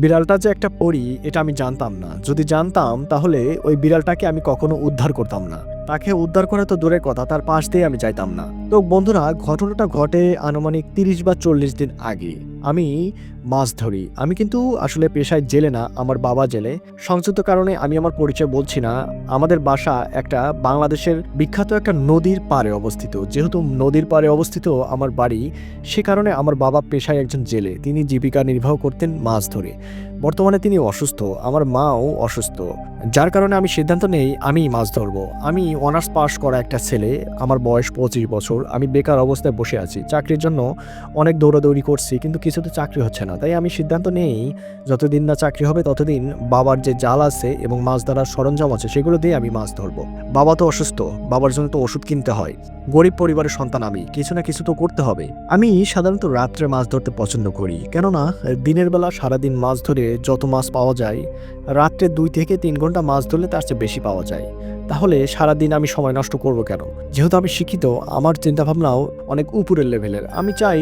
বিড়ালটা যে একটা পরী এটা আমি জানতাম না। যদি জানতাম তাহলে ওই বিড়ালটাকে আমি কখনো উদ্ধার করতাম না। তাকে উদ্ধার করা তো দূরের কথা, তার পাশ দিয়ে আমি যাইতাম না। তো বন্ধুরা, ঘটনাটা ঘটে আনুমানিক ৩০ বা ৪০ দিন আগে। আমি মাছ ধরি। আমি কিন্তু আসলে পেশায় জেলে না, আমার বাবা জেলে। সংযুক্ত কারণে আমি আমার পরিচয় বলছি না। আমাদের বাসা একটা বাংলাদেশের বিখ্যাত একটা নদীর পাড়ে অবস্থিত। যেহেতু নদীর পাড়ে অবস্থিত আমার বাড়ি, সে কারণে আমার বাবা পেশায় একজন জেলে। তিনি জীবিকা নির্বাহ করতেন মাছ ধরে। বর্তমানে তিনি অসুস্থ, আমার মাও অসুস্থ, যার কারণে আমি সিদ্ধান্ত নেই আমি মাছ ধরবো। আমি অনার্স পাস করা একটা ছেলে, আমার বয়স 25 বছর। আমি বেকার অবস্থায় বসে আছি, চাকরির জন্য অনেক দৌড়াদৌড়ি করছি, কিন্তু কিছুতে চাকরি হচ্ছে না। তাই আমি সিদ্ধান্ত নেই যতদিন না চাকরি হবে ততদিন বাবার যে জাল আছে এবং মাছ ধরার সরঞ্জাম আছে সেগুলো দিয়ে আমি মাছ ধরবো। বাবা তো অসুস্থ, বাবার জন্য তো ওষুধ কিনতে হয়। গরিব পরিবারের সন্তান আমি, কিছু না কিছু তো করতে হবে। আমি সাধারণত রাত্রে মাছ ধরতে পছন্দ করি, কেননা দিনের বেলা সারাদিন মাছ ধরে যত মাছ পাওয়া যায়, রাত্রে 2 থেকে 3 ঘন্টা মাছ ধরলে তার চেয়ে বেশি পাওয়া যায়। তাহলে সারাদিন আমি সময় নষ্ট করব কেন? যেহেতু আমি শিক্ষিত, আমার চিন্তাভাবনাও অনেক উপরের লেভেলের। আমি চাই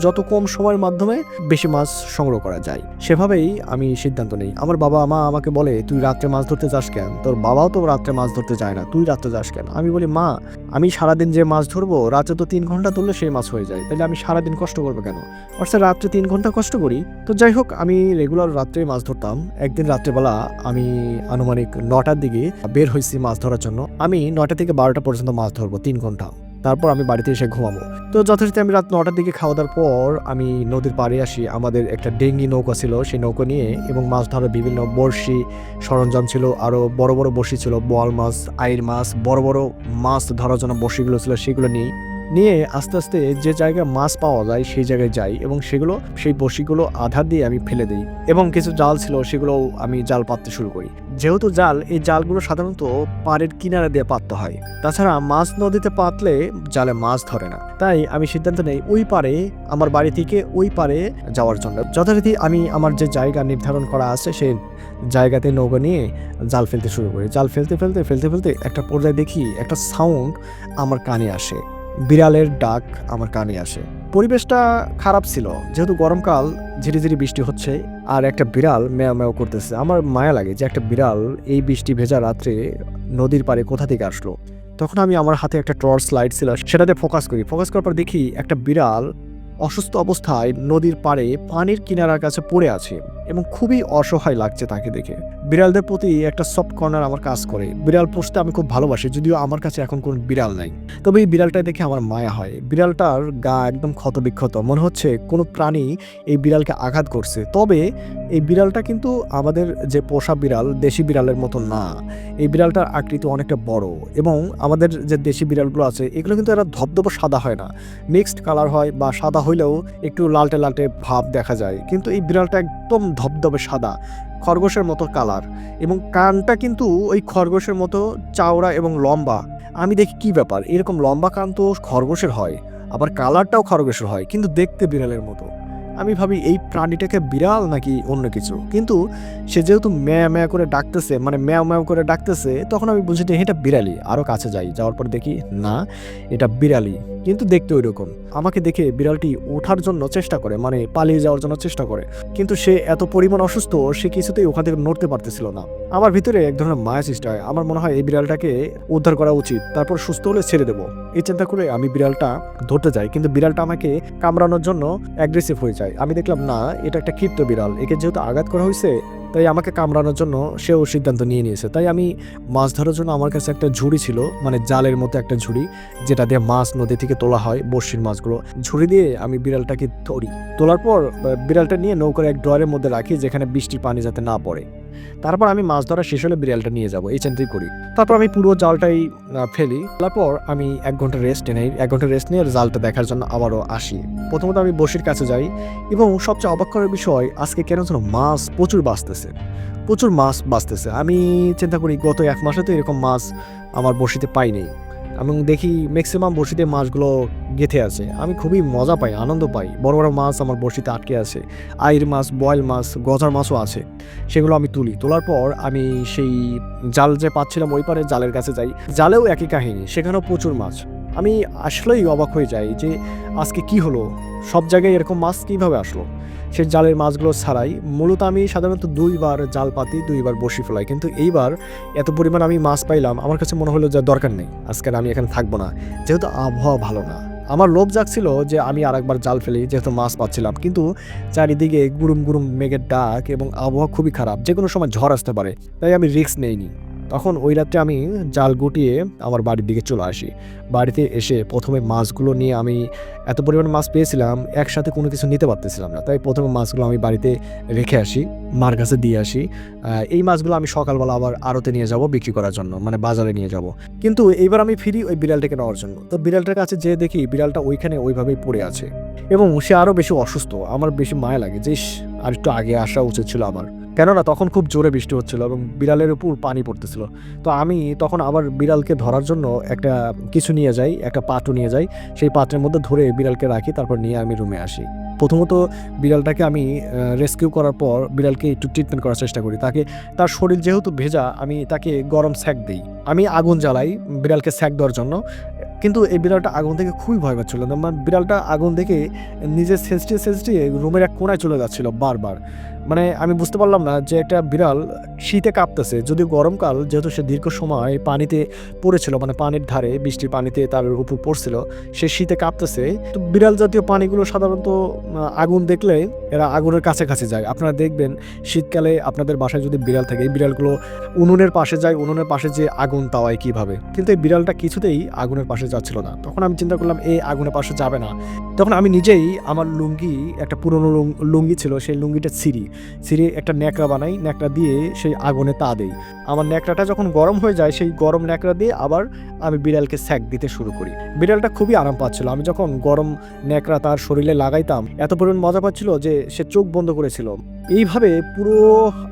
যত কম সময়ের মাধ্যমে বেশি মাছ সংগ্রহ করা যায়, সেভাবেই আমি সিদ্ধান্ত নেই। আমার বাবা মা আমাকে বলে, তুই রাত্রে মাছ ধরতে যাস কেন? তোর বাবাও তো রাত্রে মাছ ধরতে যায় না, তুই রাত্রে যাস কেন? আমি বলি, মা, আমি সারাদিন যে মাছ ধরবো, রাতে তো 3 ঘন্টা ধরলে সেই মাছ হয়ে যায়, তাহলে আমি সারাদিন কষ্ট করবো কেন? অর্থাৎ রাত্রে 3 ঘন্টা কষ্ট করি। তো যাই হোক, আমি রেগুলার রাত্রে মাছ ধরতাম। একদিন রাত্রেবেলা আমি আনুমানিক 9টার দিকে বের হয়েছি মাছ ধরার জন্য। আমি 9টা থেকে 12টা পর্যন্ত মাছ ধরবো 3 ঘন্টা, তারপর আমি বাড়িতে এসে ঘুমাবো। তো যথারীতি আমি রাত 9টার দিকে খাওয়া দাওয়ার পর আমি নদীর পাড়ে আসি। আমাদের একটা ডেঙ্গি নৌকা ছিল, সেই নৌকা নিয়ে এবং মাছ ধরার বিভিন্ন বড়শি সরঞ্জাম ছিল, আরও বড় বড় বড়শি ছিল, বোয়াল মাছ, আইর মাছ, বড় বড় মাছ ধরার জন্য বড়শিগুলো ছিল, সেগুলো নিয়ে আস্তে আস্তে যে জায়গায় মাছ পাওয়া যায় সেই জায়গায় যাই এবং সেই বড়শিগুলো আধার দিয়ে আমি ফেলে দিই। এবং কিছু জাল ছিল, সেগুলো আমি জাল পাততে শুরু করি। যেহেতু এই জালগুলো সাধারণত পাড়ের কিনারে দিয়ে পাততে হয়, তাছাড়া মাছ নদীতে পাতলে জালে মাছ ধরে না। তাই আমি সিদ্ধান্ত নেই ওই পারে, আমার বাড়ি থেকে ওই পারে যাওয়ার জন্য। যথারীতি আমি আমার যে জায়গা নির্ধারণ করা আছে সেই জায়গাতে নৌকা নিয়ে জাল ফেলতে শুরু করি। জাল ফেলতে ফেলতে ফেলতে ফেলতে একটা পর্যায়ে দেখি একটা সাউন্ড আমার কানে আসে, বিড়ালের ডাক আমার কানে আসে। পরিবেশটা খারাপ ছিল, যেহেতু গরমকাল, ঝিরিঝিরি বৃষ্টি হচ্ছে, আর একটা বিড়াল ম্যাও ম্যাও করতেছে। আমার মায়া লাগে যে একটা বিড়াল এই বৃষ্টি ভেজা রাত্রে নদীর পাড়ে কোথা থেকে আসলো। তখন আমি আমার হাতে একটা টর্চ লাইট ছিল, সেটাতে ফোকাস করার পর দেখি একটা বিড়াল অসুস্থ অবস্থায় নদীর পাড়ে পানির কিনারার কাছে পড়ে আছে এবং খুবই অসহায় লাগছে তাকে দেখে। বিড়ালদের প্রতি একটা সফট কর্নার আমার কাজ করে। বিড়াল পুষতে আমি খুব ভালোবাসি, যদিও আমার কাছে এখন কোনো বিড়াল নাই। তবে এই বিড়ালটা দেখে আমার মায়া হয়। বিড়ালটার গা একদম ক্ষতবিক্ষত, মনে হচ্ছে কোনো প্রাণী এই বিড়ালকে আঘাত করছে। তবে এই বিড়ালটা কিন্তু আমাদের যে পোষা বিড়াল, দেশি বিড়ালের মতো না। এই বিড়ালটার আকৃতি অনেকটা বড় এবং আমাদের যে দেশি বিড়ালগুলো আছে এগুলো কিন্তু এরা ধবধবে সাদা হয় না, মিক্সড কালার হয়, বা সাদা হইলেও একটু লালটে লালটে ভাব দেখা যায়। কিন্তু এই বিড়ালটা একদম ধবধবে সাদা, খরগোশের মতো কালার, এবং কানটা কিন্তু ওই খরগোশের মতো চওড়া এবং লম্বা। আমি দেখি কি ব্যাপার, এরকম লম্বা কান তো খরগোশের হয়, আবার কালারটাও খরগোশের হয়, কিন্তু দেখতে বিড়ালের মতো। আমি ভাবি এই প্রাণীটাকে বিড়াল নাকি অন্য কিছু, কিন্তু সে যেহেতু ম্যাও ম্যাও করে ডাকতেছে, মানে ম্যাও ম্যাও করে ডাকতেছে, তখন আমি বুঝি যে এটা বিড়ালি। আরও কাছে যাওয়ার পর দেখি না, এটা বিড়ালি, কিন্তু দেখতে ওই রকম। আমাকে দেখে বিড়ালটি ওঠার জন্য চেষ্টা করে, মানে পালিয়ে যাওয়ার জন্য চেষ্টা করে, কিন্তু সে এত পরিমাণ অসুস্থ, সে কিছুতেই ওখান থেকে নড়তে পারতেছিল না। আমার ভিতরে এক ধরনের মায়া সৃষ্টি হয়। আমার মনে হয় এই বিড়ালটাকে উদ্ধার করা উচিত, তারপর সুস্থ হলে ছেড়ে দেবো। এই চিন্তা করে আমি বিড়ালটা ধরতে যাই, কিন্তু বিড়ালটা আমাকে কামড়ানোর জন্য অ্যাগ্রেসিভ হয়ে যায়। আমি দেখলাম না, এটা একটা ক্ষিপ্ত বিড়াল, একে যেহেতু আঘাত করা হয়েছে, তাই আমাকে কামড়ানোর জন্য সেও সিদ্ধান্ত নিয়েছে। তাই আমি মাছ ধরার জন্য আমার কাছে একটা ঝুড়ি ছিল, মানে জালের মতো একটা ঝুড়ি, যেটা দিয়ে মাছ নদী থেকে তোলা হয়, বড়শির মাছগুলো। ঝুড়ি দিয়ে আমি বিড়ালটাকে ধরি। তোলার পর বিড়ালটা নিয়ে নৌকার এক ড্রয়ারের মধ্যে রাখি, যেখানে বৃষ্টির পানি যাতে না পড়ে। তারপর আমি মাছ ধরা শেষ হলে বিড়ালটা নিয়ে যাবো, এই চিন্তাই করি। তারপর আমি পুরো জালটাই ফেলি। তারপর আমি 1 ঘন্টা রেস্ট নেই। 1 ঘন্টা রেস্ট নিয়ে জালটা দেখার জন্য আবারও আসি। প্রথমত আমি বড়শির কাছে যাই, এবং সবচেয়ে অবাক করার বিষয়, আজকে কেন যেন মাছ প্রচুর বাঁচতেছে। আমি চিন্তা করি গত 1 মাসে তো এরকম মাছ আমার বড়শিতে পাইনি, এবং দেখি ম্যাক্সিমাম বড়শিতে মাছগুলো গেঁথে আছে। আমি খুবই মজা পাই, আনন্দ পাই। বড় বড় মাছ আমার বড়শিতে আটকে আছে, আইর মাছ, বয়েল মাছ, গজার মাছও আছে। সেগুলো আমি তোলার পর আমি সেই জাল যে পাচ্ছিলাম ওই পারে জালের কাছে যাই। জালেও একই কাহিনী, সেখানেও প্রচুর মাছ। আমি আসলেই অবাক হয়ে যাই যে আজকে কি হলো, সব জায়গায় এরকম মাছ কীভাবে আসলো। সেই জালের মাছগুলো ছাড়াই। মূলত আমি সাধারণত 2 বার জাল পাতি, 2 বার বড়শি ফেলাই, কিন্তু এইবার এত পরিমাণ আমি মাছ পাইলাম, আমার কাছে মনে হলো যে দরকার নেই, আজকে আর আমি এখানে থাকবো না, যেহেতু আবহাওয়া ভালো না। আমার লোভ জাগছিল যে আমি আরেকবার জাল ফেলি, যেহেতু মাছ পাচ্ছিলাম, কিন্তু চারিদিকে গুরুম গুরুম মেঘের ডাক এবং আবহাওয়া খুবই খারাপ, যে কোনো সময় ঝড় আসতে পারে, তাই আমি রিস্ক নেইনি। তখন ওই রাত্রে আমি জাল গুটিয়ে আমার বাড়ির দিকে চলে আসি। বাড়িতে এসে প্রথমে মাছগুলো নিয়ে, আমি এত পরিমাণ মাছ পেয়েছিলাম, একসাথে কোনো কিছু নিতে পারতেছিলাম না, তাই প্রথমে মাছগুলো আমি বাড়িতে রেখে আসি, মার কাছে দিয়ে আসি। এই মাছগুলো আমি সকালবেলা আবার আড়তে নিয়ে যাব বিক্রি করার জন্য, মানে বাজারে নিয়ে যাব। কিন্তু এইবার আমি ফিরি ওই বিড়ালটাকে নেওয়ার জন্য। তো বিড়ালটার কাছে যেয়ে দেখি বিড়ালটা ওইখানে ওইভাবেই পড়ে আছে এবং সে আরও বেশি অসুস্থ। আমার বেশি মায়া লাগে যে আর একটু আগে আসা উচিত ছিল আমার, কেননা তখন খুব জোরে বৃষ্টি হচ্ছিল এবং বিড়ালের উপর পানি পড়তেছিল। তো আমি তখন আবার বিড়ালকে ধরার জন্য একটা কিছু নিয়ে যাই, একটা পাত্র নিয়ে যাই, সেই পাত্রের মধ্যে ধরে বিড়ালকে রাখি, তারপর নিয়ে আমি রুমে আসি। প্রথমত বিড়ালটাকে আমি রেস্কিউ করার পর বিড়ালকে একটু ট্রিটমেন্ট করার চেষ্টা করি। তার শরীর যেহেতু ভেজা, আমি তাকে গরম স্যাক দিই, আমি আগুন জ্বালাই বিড়ালকে স্যাক দেওয়ার জন্য। কিন্তু এই বিড়ালটা আগুন থেকে খুবই ভয় পাচ্ছিল, মানে বিড়ালটা আগুন দেখে নিজের সেন্সিটিভ রুমের এক কোনায় চলে যাচ্ছিল বারবার। মানে আমি বুঝতে পারলাম না যে একটা বিড়াল শীতে কাঁপতেছে, যদিও গরমকাল, যেহেতু সে দীর্ঘ সময় পানিতে পড়েছিল, মানে পানির ধারে বৃষ্টির পানিতে তার উপর পড়ছিল, সে শীতে কাঁপতেছে। তো বিড়াল জাতীয় প্রাণীগুলো সাধারণত আগুন দেখলে এরা আগুনের কাছাকাছি যায়। আপনারা দেখবেন শীতকালে আপনাদের বাসায় যদি বিড়াল থাকে, এই বিড়ালগুলো উনুনের পাশে যায়, উনুনের পাশে যে আগুন তাওয়ায় কিভাবে, কিন্তু এই বিড়ালটা কিছুতেই আগুনের পাশে যাচ্ছিল না। তখন আমি চিন্তা করলাম এই আগুনের পাশে যাবে না। তখন আমি নিজেই আমার লুঙ্গি, একটা পুরনো লুঙ্গি ছিল, সেই লুঙ্গিটা ছিঁড়ি একটা ন্যাকড়া বানাই, ন্যাকড়া দিয়ে সেই আগুনে তা দেই। আমার ন্যাকড়াটা যখন গরম হয়ে যায়, সেই গরম ন্যাকড়া দিয়ে আবার আমি বিড়ালকে স্যাক দিতে শুরু করি। বিড়ালটা খুবই আরাম পাচ্ছিল, আমি যখন গরম ন্যাকড়া তার শরীরে লাগাইতাম এত পরিমাণ মজা পাচ্ছিল যে সে চোখ বন্ধ করেছিল। এইভাবে পুরো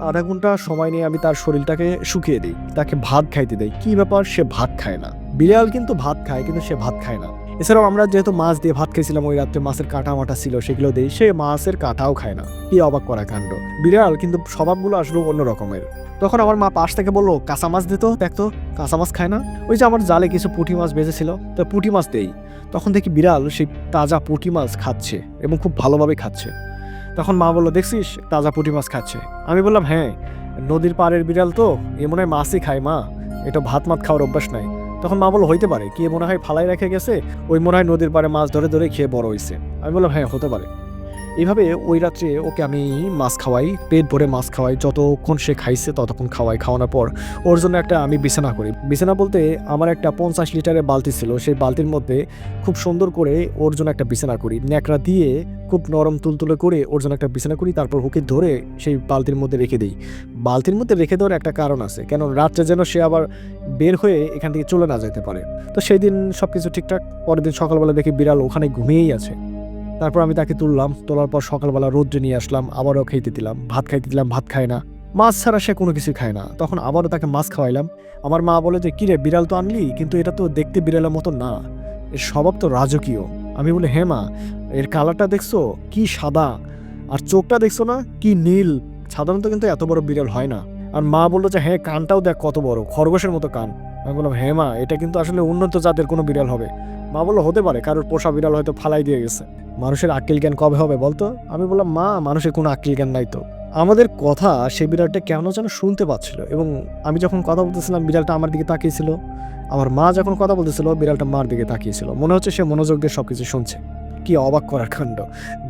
আধা ঘন্টা সময় নিয়ে আমি তার শরীরটাকে শুকিয়ে দিই, তাকে ভাত খাইতে দেই। কি ব্যাপার, সে ভাত খায় না। বিড়াল কিন্তু ভাত খায়, কিন্তু সে ভাত খায় না। এছাড়াও আমরা যেহেতু মাছ দিয়ে ভাত খেয়েছিলাম ওই রাত্রে, মাছের কাঁটা মাটা ছিল, সেগুলো দিই, সে মাছের কাঁটাও খায় না। কি অবাক করা কাণ্ড! বিড়াল কিন্তু স্বভাবগুলো আসলে অন্য রকমের। তখন আমার মা পাশ থেকে বললো কাঁচা মাছ দিত, দেখতো কাঁচা মাছ খায় না। ওই যে আমার জালে কিছু পুঁটি মাছ বেঁচেছিল, তো পুঁটি মাছ দেই। তখন দেখি বিড়াল সেই তাজা পুঁটি মাছ খাচ্ছে এবং খুব ভালোভাবে খাচ্ছে। তখন মা বললো দেখছিস তাজা পুঁটি মাছ খাচ্ছে। আমি বললাম হ্যাঁ, নদীর পাড়ের বিড়াল তো, এ মনে হয় মাছই খায় মা, এটা ভাত মাত খাওয়ার অভ্যাস নাই। তখন মা বললো হইতে পারে, কে মনে হয় ফালাই রেখে গেছে, ওই মনে হয় নদীর পাড়ে মাছ ধরে ধরে খেয়ে বড় হয়েছে। আমি বললাম হ্যাঁ হতে পারে। এইভাবে ওই রাত্রে ওকে আমি মাছ খাওয়াই, পেট ভরে মাছ খাওয়াই, যতক্ষণ সে খাইছে ততক্ষণ খাওয়াই। খাওয়ানোর পর ওর জন্য একটা আমি বিছানা করি। বিছানা বলতে আমার একটা 50 লিটারের বালতি ছিল, সেই বালতির মধ্যে খুব সুন্দর করে ওর জন্য একটা বিছানা করি, ন্যাকড়া দিয়ে খুব নরম তুলতুলে করে ওর জন্য একটা বিছানা করি। তারপর ওকে ধরে সেই বালতির মধ্যে রেখে দিই। বালতির মধ্যে রেখে দেওয়ার একটা কারণ আছে, কেন রাত্রে যেন সে আবার বের হয়ে এখান থেকে চলে না যেতে পারে। তো সেই দিন সব কিছু ঠিকঠাক। পরের দিন সকালবেলা দেখি বিড়াল ওখানে ঘুমিয়েই আছে। তারপর আমি তাকে তুললাম, তোলার পর সকালবেলা রোদ্রে নিয়ে আসলাম, আবারও খাইতে দিলাম, ভাত খাইতে দিলাম, ভাত খায় না। মাছ ছাড়া সে কোনো কিছু খায় না। তখন আবারও তাকে মাছ খাওয়াইলাম। আমার মা বলে যে কিরে বিড়াল তো আনলি, কিন্তু এটা তো দেখতে বিড়ালের মতো না, এর স্বভাব তো রাজকীয়। আমি বলি হ্যাঁ মা, এর কালারটা দেখছো কি সাদা, আর চোখটা দেখছো না কি নীল, সাধারণত কিন্তু এত বড় বিড়াল হয় না। আর মা বললো যে হ্যাঁ কানটাও দেখ কত বড়, খরগোশের মতো কান। আমি বললাম হ্যাঁ মা, এটা কিন্তু আসলে উন্নত জাতের কোনো বিড়াল হবে। মা বললো হতে পারে, কারোর পোষা বিড়াল হয়তো ফালাই দিয়ে গেছে। মানুষের আক্কেল জ্ঞান কবে হবে বলতো? আমি বললাম মা, মানুষের কোনো আক্কেল জ্ঞান নাই তো। আমাদের কথা সেই বিড়ালটা কেন যেন শুনতে পাচ্ছিল, এবং আমি যখন কথা বলতেছিলাম বিড়ালটা আমার দিকে তাকিয়েছিল। আমার মা যখন কথা বলতেছিল বিড়ালটা মার দিকে তাকিয়েছিল। মনে হচ্ছে সে মনোযোগ দিয়ে সবকিছু শুনছে। কি অবাক করার কাণ্ড,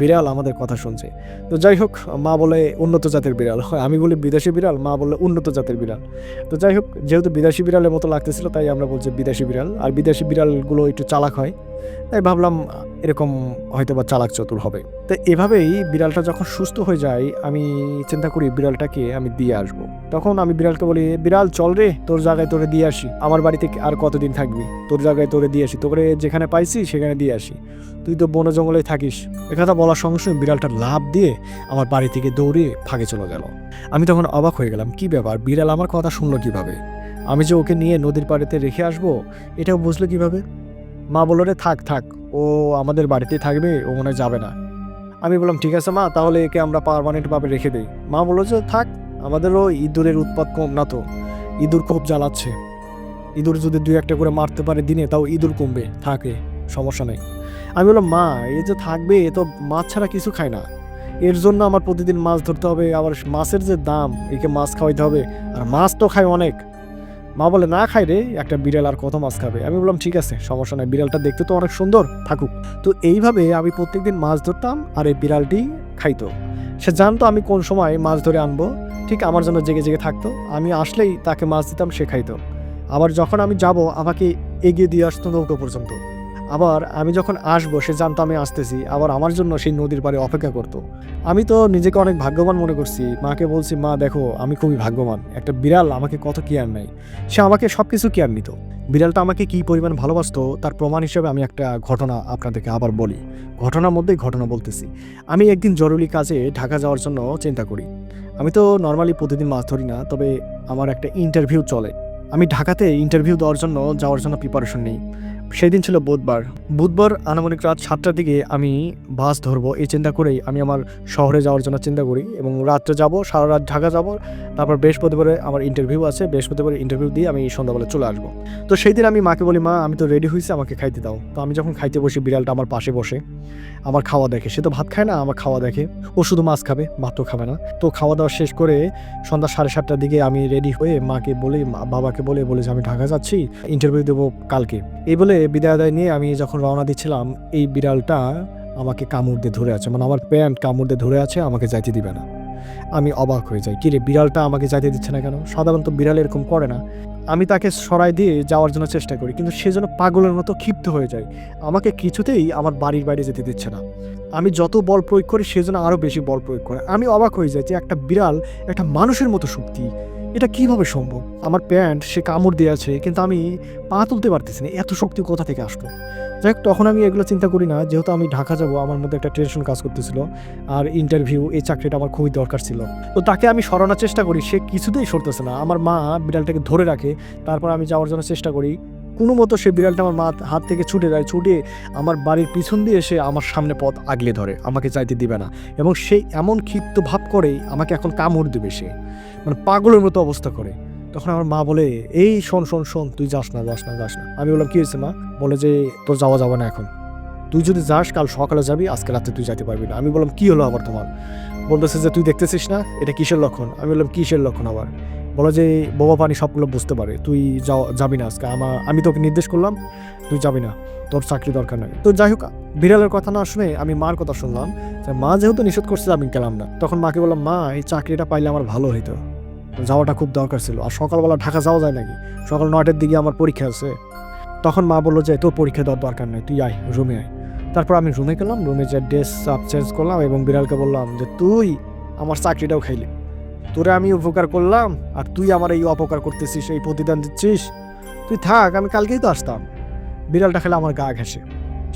বিড়াল আমাদের কথা শুনছে। তো যাই হোক, মা বলে উন্নত জাতের বিড়াল, আমি বলি বিদেশি বিড়াল, মা বলে উন্নত জাতের বিড়াল। তো যাই হোক, যেহেতু বিদেশি বিড়ালের মতো লাগতেছিল তাই আমরা বলছি বিদেশি বিড়াল। আর বিদেশি বিড়ালগুলো একটু চালাক হয়, তাই ভাবলাম এরকম হয়তো বা চালাক চতুর হবে। তো এভাবেই বিড়ালটা যখন সুস্থ হয়ে যায়, আমি চিন্তা করি বিড়ালটাকে আমি দিয়ে আসবো। তখন আমি বিড়ালকে বলি বিড়াল চল রে, তোর জায়গায় তোরে দিয়ে আসি, আমার বাড়িতে আর কতদিন থাকবি, তোর জায়গায় তোরে দিয়ে আসি, তোকে যেখানে পাইছি সেখানে দিয়ে আসি, তুই তো বনে জঙ্গলে থাকিস। একথা বলার সঙ্গে সঙ্গে বিড়ালটা লাফ দিয়ে আমার বাড়ি থেকে দৌড়ে ফাঁকে চলে গেল। আমি তখন অবাক হয়ে গেলাম, কি ব্যাপার, বিড়াল আমার কথা শুনলো কিভাবে? আমি যে ওকে নিয়ে নদীর পাড়েতে রেখে আসবো এটাও বুঝলো কিভাবে? মা বললো রে থাক থাক, ও আমাদের বাড়িতেই থাকবে, ও মনে যাবে না। আমি বললাম ঠিক আছে মা, তাহলে একে আমরা পার্মানেন্টভাবে রেখে দিই। মা বললো যে থাক, আমাদেরও ইঁদুরের উৎপাত কম না তো, ইঁদুর খুব জ্বালাচ্ছে, ইঁদুর যদি 2-1টা করে মারতে পারে দিনে তাও ইঁদুর কমবে, থাকে সমস্যা নেই। আমি বললাম মা, এ যে থাকবে এ তো মাছ ছাড়া কিছু খায় না, এর জন্য আমার প্রতিদিন মাছ ধরতে হবে, আবার মাছের যে দাম, একে মাছ খাওয়াইতে হবে, আর মাছ তো খায় অনেক। মা বলে না খাই রে, একটা বিড়াল আর কত মাছ খাবে। আমি বললাম ঠিক আছে, সমস্যা নাই, বিড়ালটা দেখতে তো অনেক সুন্দর, থাকুক। তো এইভাবে আমি প্রত্যেকদিন মাছ ধরতাম আর এই বিড়ালটি খাইতো। সে জানতো আমি কোন সময় মাছ ধরে আনবো, ঠিক আমার জন্য জেগে জেগে থাকতো। আমি আসলেই তাকে মাছ দিতাম, সে খাইতো। আবার যখন আমি যাব আমাকে এগিয়ে দিয়ে আসতো নৌকো পর্যন্ত। আবার আমি যখন আসবো সে জানতো আমি আসতেছি, আবার আমার জন্য সেই নদীর পাড়ে অপেক্ষা করতো। আমি তো নিজেকে অনেক ভাগ্যবান মনে করছি। মাকে বলছি, মা দেখো আমি খুবই ভাগ্যবান, একটা বিড়াল আমাকে কত কেয়ার নেয়। সে আমাকে সব কিছু কেয়ার নিত। বিড়ালটা আমাকে কী পরিমাণ ভালোবাসতো তার প্রমাণ হিসেবে আমি একটা ঘটনা আপনাদেরকে আবার বলি। ঘটনার মধ্যেই ঘটনা বলতেছি। আমি একদিন জরুরি কাজে ঢাকা যাওয়ার জন্য চিন্তা করি। আমি তো নর্মালি প্রতিদিন মাছ ধরি না, তবে আমার একটা ইন্টারভিউ চলে। আমি ঢাকাতে ইন্টারভিউ দেওয়ার জন্য যাওয়ার জন্য প্রিপারেশন নিই। সেই দিন ছিল বুধবার আনুমানিক রাত 7টার দিকে আমি বাস ধরবো এই চিন্তা করেই আমি আমার শহরে যাওয়ার জন্য চিন্তা করি, এবং রাত্রে যাব, সারা রাত ঢাকা যাব। তারপর বৃহস্পতিবারে আমার ইন্টারভিউ আছে, বৃহস্পতিবারে ইন্টারভিউ দিয়ে আমি সন্ধ্যাবেলা চলে আসবো। তো সেই দিন আমি মাকে বলি, মা আমি তো রেডি হয়েছি, আমাকে খাইতে দাও। তো আমি যখন খাইতে বসি, বিড়ালটা আমার পাশে বসে আমার খাওয়া দেখে। সে তো ভাত খায় না, আমার খাওয়া দেখে। ও শুধু মাছ খাবে, ভাত তো খাবে না। তো খাওয়া দাওয়া শেষ করে সন্ধ্যা 7:30টার দিকে আমি রেডি হয়ে মাকে বলি, বাবাকে বলে যে আমি ঢাকা যাচ্ছি, ইন্টারভিউ দেবো কালকে। এই বলে বিদায় নিয়ে আমি যখন রওনা দিচ্ছিলাম, এই বিড়ালটা আমাকে কামড় দিয়ে ধরে আছে, মানে আমার প্যান্ট কামড় দিয়ে ধরে আছে, আমাকে যাইতে দিবে না। আমি অবাক হয়ে যাই, কিরে বিড়ালটা আমাকে যাইতে দিচ্ছে না কেন? সাধারণত বিড়াল এরকম করে না। আমি তাকে সরাই দিয়ে যাওয়ার জন্য চেষ্টা করি, কিন্তু সে যেন পাগলের মতো ক্ষিপ্ত হয়ে যায়। আমাকে কিছুতেই আমার বাড়ির বাইরে যেতে দিচ্ছে না। আমি যত বল প্রয়োগ করি সে যেন আরও বেশি বল প্রয়োগ করে। আমি অবাক হয়ে যাই যে একটা বিড়াল একটা মানুষের মতো শক্তি, এটা কিভাবে সম্ভব? আমার প্যান্ট সে কামড় দিয়ে আছে, কিন্তু আমি পা তুলতে পারতেছি না, এত শক্তি কোথা থেকে আসলো? যাই হোক, তখন আমি এগুলো চিন্তা করি না, যেহেতু আমি ঢাকা যাব, আমার মধ্যে একটা টেনশন কাজ করতেছিল, আর ইন্টারভিউ, এই চাকরিটা আমার খুবই দরকার ছিল। তো তাকে আমি সরানোর চেষ্টা করি, সে কিছুতেই সরতেছে না। আমার মা বিড়ালটাকে ধরে রাখে, তারপর আমি যাওয়ার জন্য চেষ্টা করি। কোনো মতো সে বিড়ালটা আমার হাত থেকে ছুটে যায়, ছুটে আমার বাড়ির পিছন দিয়ে এসে আমার সামনে পথ আগলে ধরে, আমাকে যাইতে দিবে না। এবং সে এমন ক্ষিপ্ত ভাব করেই আমাকে এখন কামড় দেবে, সে মানে পাগলের মতো অবস্থা করে। তখন আমার মা বলে, এই শোন শোন শোন, তুই যাস না। আমি বললাম কি হয়েছে মা? বলে যে তোর যাওয়া না এখন, তুই যদি যাস কাল সকালে যাবি, আজকে রাতে তুই যাইতে পারবি না। আমি বললাম কি হলো আবার তোমার? বলতেছে যে তুই দেখতেছিস না এটা কিসের লক্ষণ? আমি বললাম কিসের লক্ষণ আবার? বলো যে বোবা পানি সবগুলো বুঝতে পারে, তুই যাবি না আজকে। আমি তোকে নির্দেশ করলাম, তুই যাবি না, তোর চাকরি দরকার নাই। তো যাই হোক, বিড়ালের কথা না শুনে আমি মার কথা শুনলাম, যে মা যেহেতু নিষেধ করছে আমি গেলাম না। তখন মাকে বললাম, মা এই চাকরিটা পাইলে আমার ভালো হইতো, যাওয়াটা খুব দরকার ছিল। আর সকালবেলা ঢাকা যাওয়া যায় নাকি? সকাল 9টার দিকে আমার পরীক্ষা আছে। তখন মা বললো যে তোর পরীক্ষা দেওয়ার দরকার নেই, তুই আয়, রুমে আয়। তারপর আমি রুমে গেলাম, রুমে যে ড্রেস আপ চেঞ্জ করলাম, এবং বিড়ালকে বললাম যে তুই আমার চাকরিটাও খাইলি, তোরে আমি উপকার করলাম আর তুই আমার এই অপকার করতেছিস, এই প্রতিদান দিচ্ছিস। তুই থাক, আমি কালকেই তো আসতাম। বিড়ালটা খেলে আমার গা ঘেঁষে,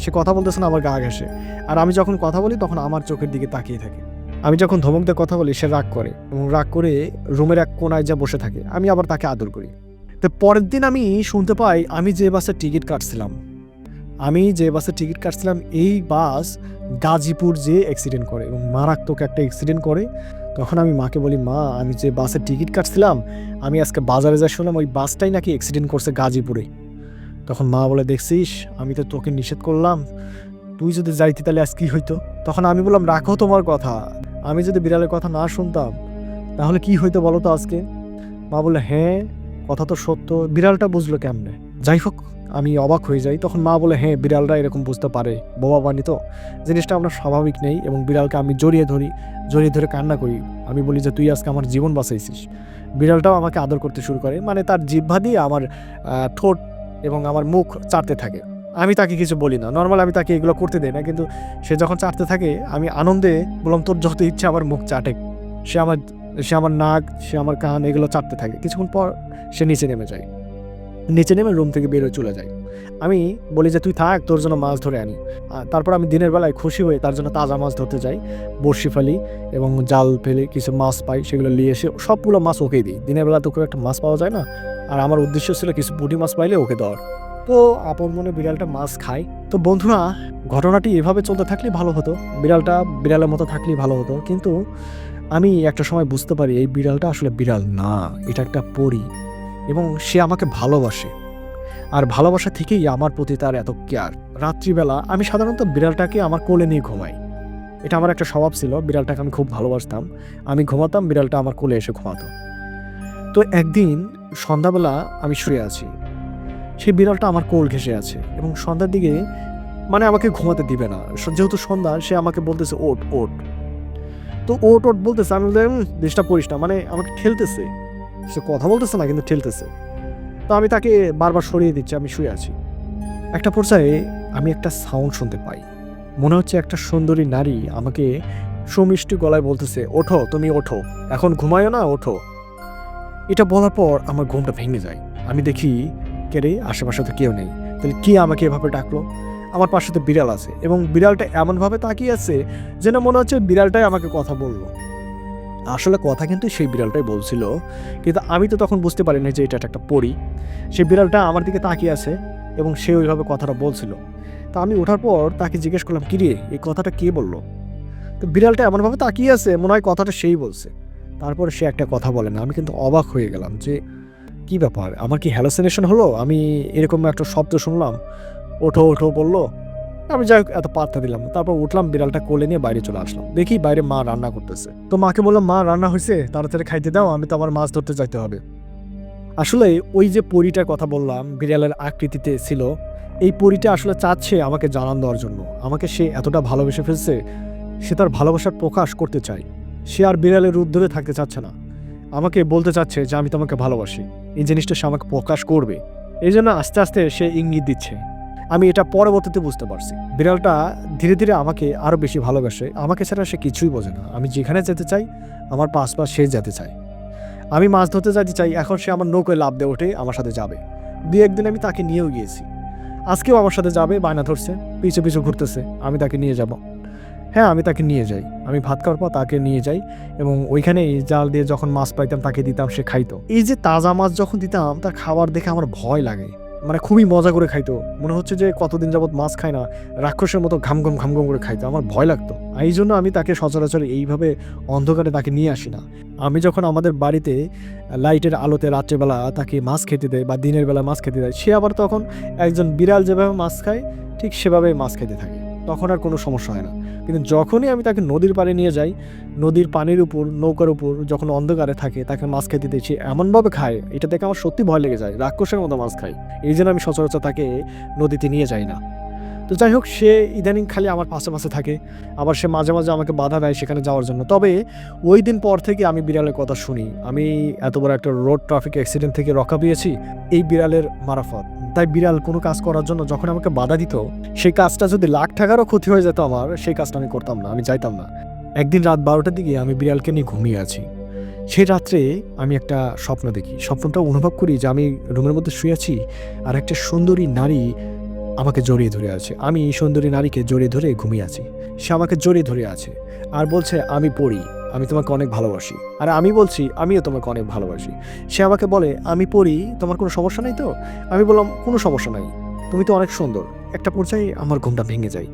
সে কথা বলতেছে না, আমার গা ঘেঁষে। আর আমি যখন কথা বলি তখন আমার চোখের দিকে তাকিয়ে থাকে। আমি যখন ধমক দিয়ে কথা বলি সে রাগ করে, এবং রাগ করে রুমের এক কোনায় যা বসে থাকে। আমি আবার তাকে আদর করি। তো পরের দিন আমি শুনতে পাই আমি যে বাসের টিকিট কাটছিলাম, এই বাস গাজীপুর যে অ্যাক্সিডেন্ট করে, এবং মারাত্মক একটা অ্যাক্সিডেন্ট করে। তখন আমি মাকে বলি, মা আমি যে বাসের টিকিট কাটছিলাম, আমি আজকে বাজারে যা শুনলাম ওই বাসটাই নাকি অ্যাক্সিডেন্ট করছে গাজীপুরে। তখন মা বলে, দেখছিস আমি তো তোকে নিষেধ করলাম, তুই যদি যাইতি তাহলে আজ কি হইতো? তখন আমি বললাম, রাখো তোমার কথা, আমি যদি বিড়ালের কথা না শুনতাম তাহলে কি হইতো বলো তো আজকে? মা বলে, হ্যাঁ কথা তো সত্য, বিড়ালটা বুঝলো কেমনে? যাই হোক, আমি অবাক হয়ে যাই। তখন মা বলে, হ্যাঁ বিড়ালরা এরকম বুঝতে পারে, বোবা বানি তো, জিনিসটা আমরা স্বাভাবিক নেই। এবং বিড়ালকে আমি জড়িয়ে ধরে কান্না করি। আমি বলি যে তুই আজকে আমার জীবন বাঁচাইছিস। বিড়ালটাও আমাকে আদর করতে শুরু করে, মানে তার জিহ্বা দিয়ে আমার ঠোঁট এবং আমার মুখ চাটতে থাকে। আমি তাকে কিছু বলি না, নর্মাল আমি তাকে এগুলো করতে দেই না, কিন্তু সে যখন চাটতে থাকে আমি আনন্দে বললাম, তোর যত ইচ্ছে আমার মুখ চাটে। সে আমার নাক, সে আমার কান, এগুলো চাটতে থাকে। কিছুক্ষণ পর সে নিচে নেমে রুম থেকে বের হয়ে চলে যায়। আমি বলি যে তুই থাক, তোর জন্য মাছ ধরে আনি। তারপর আমি দিনের বেলায় খুশি হয়ে তার জন্য তাজা মাছ ধরতে যাই, বড়শি ফেলি এবং জাল ফেলে কিছু মাছ পাই, সেগুলো নিয়ে এসে সবগুলো মাছ ওকে দিই। দিনের বেলা তো খুব একটা মাছ পাওয়া যায় না, আর আমার উদ্দেশ্য ছিল কিছু পুঁটি মাছ পাইলে ওকে দেওয়ার। তো আপন মনে বিড়ালটা মাছ খায়। তো বন্ধুরা, ঘটনাটি এভাবে চলতে থাকলেই ভালো হতো, বিড়ালটা বিড়ালের মতো থাকলেই ভালো হতো। কিন্তু আমি একটা সময় বুঝতে পারি এই বিড়ালটা আসলে বিড়াল না, এটা একটা পরী, এবং সে আমাকে ভালোবাসে। আর ভালোবাসা থেকেই আমার প্রতি তার এত কেয়ার। রাত্রিবেলা আমি সাধারণত বিড়ালটাকে আমার কোলে নিয়ে ঘুমাই, এটা আমার একটা স্বভাব ছিল, বিড়ালটাকে আমি খুব ভালোবাসতাম। আমি ঘুমাতাম, বিড়ালটা আমার কোলে এসে ঘুমাতো। তো একদিন সন্ধ্যাবেলা আমি শুয়ে আছি, সেই বিড়ালটা আমার কোল ঘেঁষে আছে এবং সন্ধ্যার দিকে মানে আমাকে ঘুমাতে দিবে না। যেহেতু সন্ধ্যা, সে আমাকে বলতেছে ওঠ ওঠ। তো ওঠ ওঠ বলতেছে, আমি বললাম ডিস্টার্ব করিস না, মানে আমাকে ঠেলতেছে। সে কথা বলতেছে না কিন্তু ঠেলতেছে। তো আমি তাকে বারবার সরিয়ে দিচ্ছি, আমি শুয়ে আছি। একটা পর্যায়ে আমি একটা সাউন্ড শুনতে পাই, মনে হচ্ছে একটা সুন্দরী নারী আমাকে সুমিষ্টি গলায় বলতেছে, ওঠো তুমি ওঠো, এখন ঘুমায়ো না, ওঠো। এটা বলার পর আমার ঘুমটা ভেঙে যায়। আমি দেখি কে রে, আশেপাশে তো কেউ নেই, তাহলে কে আমাকে এভাবে ডাকলো? আমার পাশে তো বিড়াল আছে এবং বিড়ালটা এমনভাবে তাকিয়ে আছে যেন মনে হচ্ছে বিড়ালটাই আমাকে কথা বললো। আসলে কথা কিন্তু সেই বিড়ালটাই বলছিল, কিন্তু আমি তো তখন বুঝতে পারি না যে এটা একটা পরী। সেই বিড়ালটা আমার দিকে তাকিয়ে আছে এবং সে ওইভাবে কথাটা বলছিল। তা আমি ওঠার পর তাকে জিজ্ঞেস করলাম, কিরে এই কথাটা কে বললো? তো বিড়ালটা এমনভাবে তাকিয়ে আছে মনে হয় কথাটা সেই বলছে। তারপরে সে একটা কথা বলে না। আমি কিন্তু অবাক হয়ে গেলাম যে কি ব্যাপার, আমার কি হ্যালোসিনেশন হলো? আমি এরকম একটা শব্দ শুনলাম, ওঠো ওঠো বললো। আমি যাই হোক এত পাত্তা দিলাম না। তারপর উঠলাম, বিড়ালটা কোলে নিয়ে বাইরে চলে আসলাম। দেখি বাইরে মা রান্না করতেছে। তো মাকে বললাম, মা রান্না হয়েছে, তাড়াতাড়ি খাইতে দাও, আমি তো আবার মাছ ধরতে যাইতে হবে। আসলে ওই যে পরীটার কথা বললাম বিড়ালের আকৃতিতে ছিল, এই পরীটা আসলে চাচ্ছে আমাকে জানান দেওয়ার জন্য। আমাকে সে এতটা ভালোবেসে ফেলছে, সে তার ভালোবাসার প্রকাশ করতে চায়। সে আর বিড়ালের রূপ ধরে থাকতে চাচ্ছে না, আমাকে বলতে চাচ্ছে যে আমি তোমাকে ভালোবাসি। এই জিনিসটা সে আমাকে প্রকাশ করবে, এই জন্য আস্তে আস্তে সে ইঙ্গিত দিচ্ছে। আমি এটা পরবর্তীতে বুঝতে পারছি, বিড়ালটা ধীরে ধীরে আমাকে আরও বেশি ভালোবাসে। আমাকে ছাড়া সে কিছুই বোঝে না। আমি যেখানে যেতে চাই আমার পাশ সে যেতে চায়। আমি মাছ ধরতে যাইতে চাই, এখন সে আমার নৌকায় লাফ দিয়ে ওঠে, আমার সাথে যাবে। দুই একদিন আমি তাকে নিয়েও গিয়েছি, আজকেও আমার সাথে যাবে, বায়না ধরছে, পিছু পিছু ঘুরতেছে, আমি তাকে নিয়ে যাব। হ্যাঁ, আমি তাকে নিয়ে যাই। আমি ভাত খাওয়ার পর তাকে নিয়ে যাই এবং ওইখানেই জাল দিয়ে যখন মাছ পাইতাম তাকে দিতাম, সে খাইতো। এই যে তাজা মাছ যখন দিতাম তার খাবার দেখে আমার ভয় লাগে, মানে খুবই মজা করে খাইতো। মনে হচ্ছে যে কতদিন যাবত মাছ খায় না, রাক্ষসের মতো ঘামঘম ঘামঘম করে খাইতো। আমার ভয় লাগতো। এই জন্য আমি তাকে সচরাচর এইভাবে অন্ধকারে তাকে নিয়ে আসি না। আমি যখন আমাদের বাড়িতে লাইটের আলোতে রাত্রেবেলা তাকে মাছ খেতে দেয় বা দিনের বেলা মাছ খেতে দেয়, সে আবার তখন একজন বিড়াল যেভাবে মাছ খায় ঠিক সেভাবেই মাছ খেতে থাকে, তখন আর কোনো সমস্যা হয় না। কিন্তু যখনই আমি তাকে নদীর পাড়ে নিয়ে যাই, নদীর পানির উপর নৌকার উপর যখন অন্ধকারে থাকে তাকে মাছ খেতে দিচ্ছি, এমনভাবে খায় এটা দেখে আমার সত্যি ভয় লেগে যায়, রাক্ষসের মতো মাছ খায়। এই জন্য আমি সচরাচর তাকে নদীতে নিয়ে যাই না। তো যাই হোক, সে ইদানিং খালি আমার পাশে পাশে থাকে, আবার সে মাঝে মাঝে আমাকে বাধা দেয় সেখানে যাওয়ার জন্য। তবে ওই দিন পর থেকে আমি বিড়ালের কথা শুনি। আমি এত বড় একটা রোড ট্রাফিক অ্যাক্সিডেন্ট থেকে রক্ষা পেয়েছি এই বিড়ালের মারফত। তাই বিড়াল কোনো কাজ করার জন্য যখন আমাকে বাধা দিত, সেই কাজটা যদি লাখ টাকারও ক্ষতি হয়ে যেত আমার, সেই কাজটা আমি করতাম না, আমি যাইতাম না। একদিন রাত 12টার দিকে আমি বিড়ালকে নিয়ে ঘুমিয়ে আছি। সেই রাত্রে আমি একটা স্বপ্ন দেখি। স্বপ্নটা অনুভব করি যে আমি রুমের মধ্যে শুয়ে আছি আর একটা সুন্দরী নারী আমাকে জড়িয়ে ধরে আছে। আমি এই সুন্দরী নারীকে জড়িয়ে ধরে ঘুমিয়ে আছি। সে আমাকে জড়িয়ে ধরে আছে আর বলছে, আমি পড়ি, আমি তোমাকে অনেক ভালোবাসি। আর আমি বলছি, আমিও তোমাকে অনেক ভালোবাসি। সে আমাকে বলে, আমি পড়ি, তোমার কোনো সমস্যা নেই তো? আমি বললাম, কোনো সমস্যা নাই, তুমি তো অনেক সুন্দর। একটা পর্যায়ে আমার ঘুমটা ভেঙে যায়।